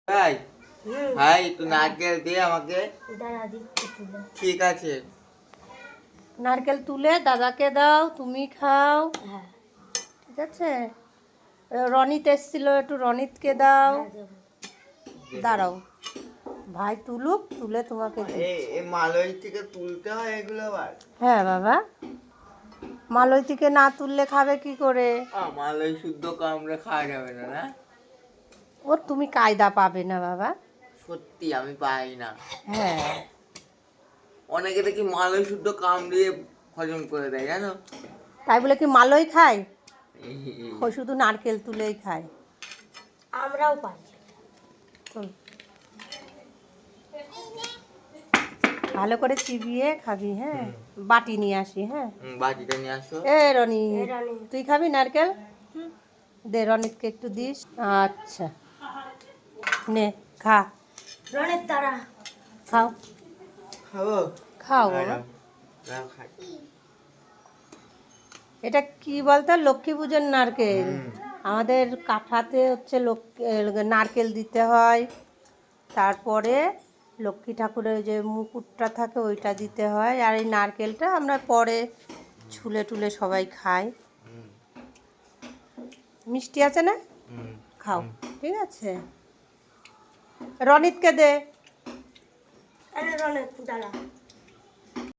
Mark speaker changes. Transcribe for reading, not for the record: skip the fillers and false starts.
Speaker 1: ভাই ভাই একটু নারকেল দিয়ে আমাকে।
Speaker 2: দাঁড়া দিচ্ছি তুলে।
Speaker 1: ঠিক আছে,
Speaker 3: নারকেল তুলে দাদাকে দাও, তুমি খাও।
Speaker 2: হ্যাঁ
Speaker 3: ঠিক আছে, রনিত এসেছিল, একটু রনিতকে দাও।
Speaker 2: হ্যাঁ দেবো।
Speaker 3: দাঁড়াও, ভাই তুলুক, তুলে তোমাকে দিই।
Speaker 1: এই মালয় থেকে তুলতে হয় এগুলো আবার?
Speaker 3: হ্যাঁ বাবা, মালয় থেকে না তুললে খাবে কি করে?
Speaker 1: মালয় শুদ্ধ কামড়ে খাওয়া যাবে না, না?
Speaker 3: ওর তুমি কায়দা পাবে না বাবা।
Speaker 1: সত্যি আমি পাই না।
Speaker 3: হ্যাঁ,
Speaker 1: অনেকে দেখি মালয় শুদ্ধ কামড়িয়ে হজম করে দেয়, জানো?
Speaker 3: তাই বলে কি মালয় খায়? ও শুধু নারকেল তুলেই খায়।
Speaker 2: আমরাও পাই।
Speaker 3: চল, ভালো করে চিবিয়ে খাবি। হ্যাঁ, বাটি নিয়ে আসি। হ্যাঁ,
Speaker 1: বাটিটা নিয়ে আসো।
Speaker 3: এ রনি,
Speaker 2: এ রনি।
Speaker 3: তুই খাবি নারকেল? দে, রনিতকে একটু দিস। আচ্ছা, নে খা,
Speaker 2: রনের তারা
Speaker 3: খাও
Speaker 1: খাবো?
Speaker 3: খাও বাবা।
Speaker 1: দাঁড়াও, খাই।
Speaker 3: এটা কি বলতো, লক্ষ্মী পুজোর নারকেল। আমাদের কাঠাতে হচ্ছে নারকেল দিতে হয়, তারপরে লক্ষ্মী ঠাকুরের যে মুকুটটা থাকে ওইটা দিতে হয়, আর এই নারকেলটা আমরা পরে ছুলে টুলে সবাই খাই। মিষ্টি আছে না? খাও, ঠিক আছে। রনিতকে দে।
Speaker 2: আরে রনের দাঁড়া।